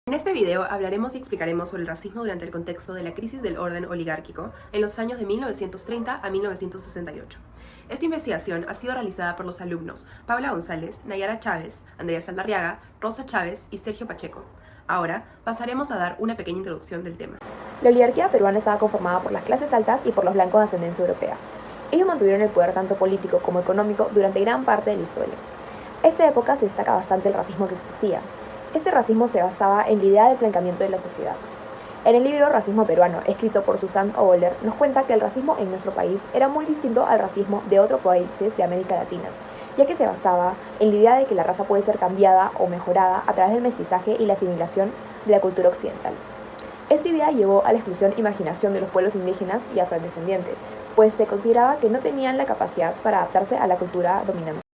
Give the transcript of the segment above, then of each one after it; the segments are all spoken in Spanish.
En este video hablaremos y explicaremos sobre el racismo durante el contexto de la crisis del orden oligárquico en los años de 1930 a 1968. Esta investigación ha sido realizada por los alumnos Paula González, Nayara Chávez, Andrea Saldarriaga, Rosa Chávez y Sergio Pacheco. Ahora pasaremos a dar una pequeña introducción del tema. La oligarquía peruana estaba conformada por las clases altas y por los blancos de ascendencia europea. Ellos mantuvieron el poder tanto político como económico durante gran parte de la historia. Esta época se destaca bastante el racismo que existía. Este racismo se basaba en la idea de blanqueamiento de la sociedad. En el libro Racismo Peruano, escrito por Susan Oboler, nos cuenta que el racismo en nuestro país era muy distinto al racismo de otros países de América Latina, ya que se basaba en la idea de que la raza puede ser cambiada o mejorada a través del mestizaje y la asimilación de la cultura occidental. Esta idea llevó a la exclusión e imaginación de los pueblos indígenas y afrodescendientes, pues se consideraba que no tenían la capacidad para adaptarse a la cultura dominante.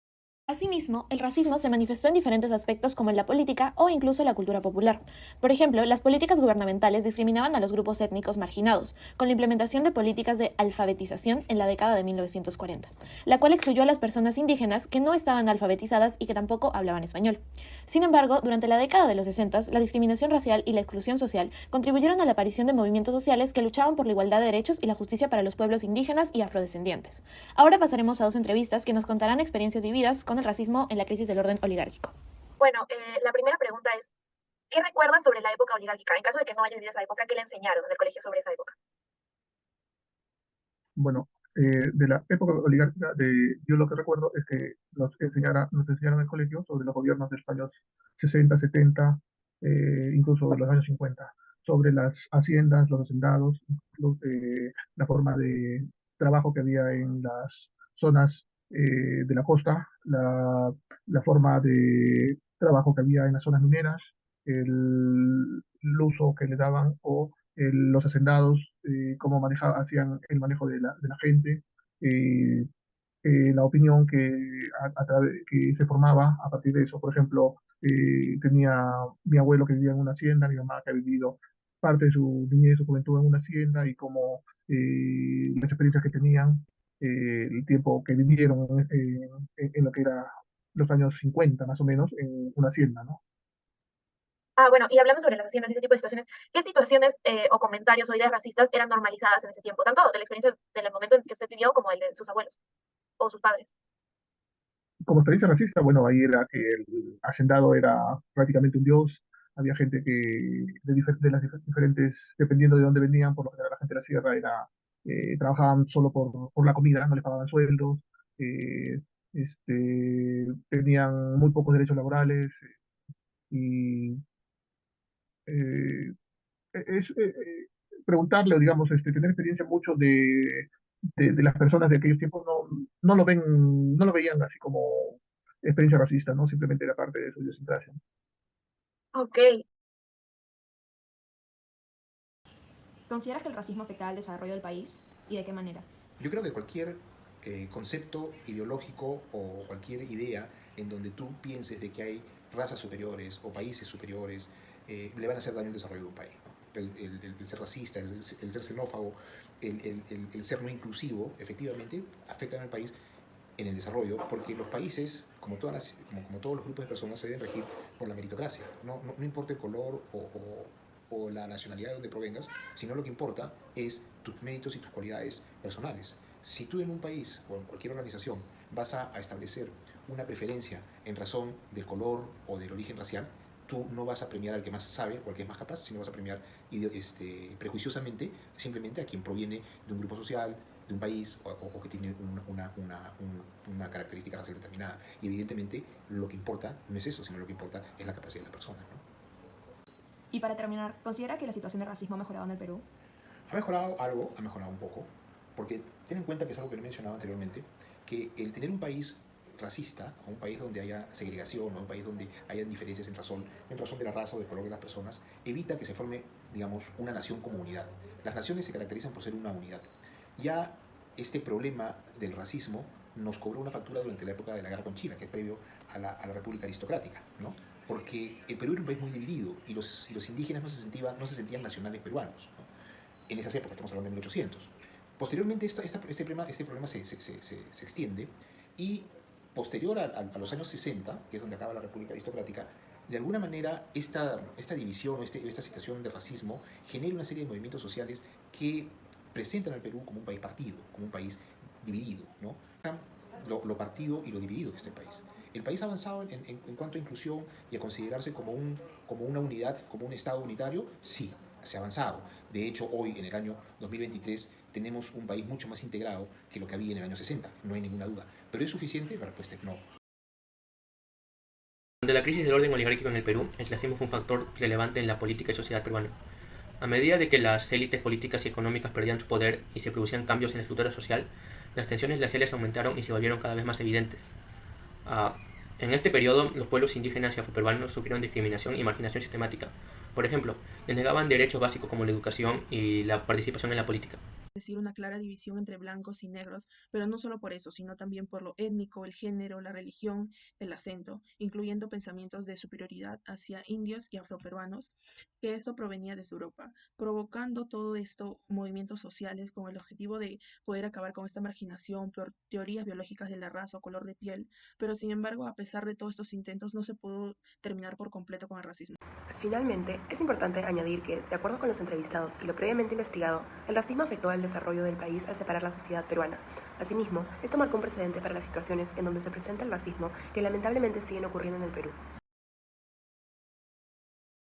Asimismo, el racismo se manifestó en diferentes aspectos como en la política o incluso la cultura popular. Por ejemplo, las políticas gubernamentales discriminaban a los grupos étnicos marginados, con la implementación de políticas de alfabetización en la década de 1940, la cual excluyó a las personas indígenas que no estaban alfabetizadas y que tampoco hablaban español. Sin embargo, durante la década de los 60, la discriminación racial y la exclusión social contribuyeron a la aparición de movimientos sociales que luchaban por la igualdad de derechos y la justicia para los pueblos indígenas y afrodescendientes. Ahora pasaremos a dos entrevistas que nos contarán experiencias vividas con el racismo en la crisis del orden oligárquico. Bueno, la primera pregunta es, ¿qué recuerdas sobre la época oligárquica? En caso de que no haya vivido esa época, ¿qué le enseñaron en el colegio sobre esa época? Bueno, de la época oligárquica, yo lo que recuerdo es que nos enseñaron en el colegio sobre los gobiernos de España 60, 70, incluso de los años 50, sobre las haciendas, los hacendados, la forma de trabajo que había en las zonas de la costa, la forma de trabajo que había en las zonas mineras, el uso que le daban o los hacendados, cómo hacían el manejo de la gente, eh, la opinión que se formaba a partir de eso. Por ejemplo, tenía mi abuelo que vivía en una hacienda, mi mamá que ha vivido parte de su niñez, su juventud en una hacienda y cómo las experiencias que tenían, el tiempo que vivieron en lo que era los años 50 más o menos en una hacienda, ¿no? Bueno, y hablando sobre las haciendas y ese tipo de situaciones, ¿qué situaciones o comentarios o ideas racistas eran normalizadas en ese tiempo? Tanto de la experiencia del momento en que usted vivió como el de sus abuelos o sus padres. Como experiencia racista, bueno, ahí era que el hacendado era prácticamente un dios. Había gente que de las diferentes, dependiendo de dónde venían, por lo general la gente de la sierra trabajaban solo por la comida, no les pagaban sueldos, eh, tenían muy pocos derechos laborales y eh, es preguntarle, o digamos, tener experiencia mucho de las personas de aquellos tiempos no lo ven, no lo veían así como experiencia racista, ¿no? Simplemente era parte de su idiosincrasia. Ok. ¿Consideras que el racismo afectaba al desarrollo del país y de qué manera? Yo creo que cualquier concepto ideológico o cualquier idea en donde tú pienses de que hay razas superiores o países superiores, le van a hacer daño al desarrollo de un país, ¿no? El ser racista, el ser xenófobo, el ser no inclusivo, efectivamente, afectan al país en el desarrollo, porque los países, como todos los grupos de personas, se deben regir por la meritocracia. No importa el color o la nacionalidad de donde provengas, sino lo que importa es tus méritos y tus cualidades personales. Si tú en un país o en cualquier organización vas a establecer una preferencia en razón del color o del origen racial, tú no vas a premiar al que más sabe o al que es más capaz, sino vas a premiar prejuiciosamente simplemente a quien proviene de un grupo social, de un país o que tiene una característica racial determinada. Y evidentemente lo que importa no es eso, sino lo que importa es la capacidad de la persona, ¿no? Y para terminar, ¿considera que la situación de racismo ha mejorado en el Perú? Ha mejorado algo, ha mejorado un poco, porque ten en cuenta que es algo que no he mencionado anteriormente, que el tener un país racista, o un país donde haya segregación, o un país donde haya diferencias en razón de la raza o del color de las personas, evita que se forme, digamos, una nación como unidad. Las naciones se caracterizan por ser una unidad. Ya este problema del racismo nos cobró una factura durante la época de la guerra con Chile, que es previo a la República Aristocrática, ¿no? Porque el Perú era un país muy dividido y los indígenas no se sentían nacionales peruanos, ¿no? En esas épocas, estamos hablando de 1800. Posteriormente este problema se extiende y posterior a los años 60, que es donde acaba la República Aristocrática, de alguna manera esta división, esta situación de racismo genera una serie de movimientos sociales que presentan al Perú como un país partido, como un país dividido, ¿no? Lo partido y lo dividido que está el país. ¿El país ha avanzado en cuanto a inclusión y a considerarse como una unidad, como un Estado unitario? Sí, se ha avanzado. De hecho, hoy, en el año 2023, tenemos un país mucho más integrado que lo que había en el año 60, no hay ninguna duda. ¿Pero es suficiente? La respuesta es no. Durante la crisis del orden oligárquico en el Perú, el clasismo fue un factor relevante en la política y sociedad peruana. A medida de que las élites políticas y económicas perdían su poder y se producían cambios en la estructura social, las tensiones raciales aumentaron y se volvieron cada vez más evidentes. En este periodo, los pueblos indígenas y afroperuanos sufrieron discriminación y marginación sistemática. Por ejemplo, les negaban derechos básicos como la educación y la participación en la política. Decir, una clara división entre blancos y negros, pero no solo por eso, sino también por lo étnico, el género, la religión, el acento, incluyendo pensamientos de superioridad hacia indios y afroperuanos, que esto provenía desde Europa, provocando todo esto movimientos sociales con el objetivo de poder acabar con esta marginación por teorías biológicas de la raza o color de piel, pero sin embargo, a pesar de todos estos intentos, no se pudo terminar por completo con el racismo. Finalmente, es importante añadir que, de acuerdo con los entrevistados y lo previamente investigado, el racismo afectó al desarrollo del país al separar la sociedad peruana. Asimismo, esto marcó un precedente para las situaciones en donde se presenta el racismo que lamentablemente siguen ocurriendo en el Perú.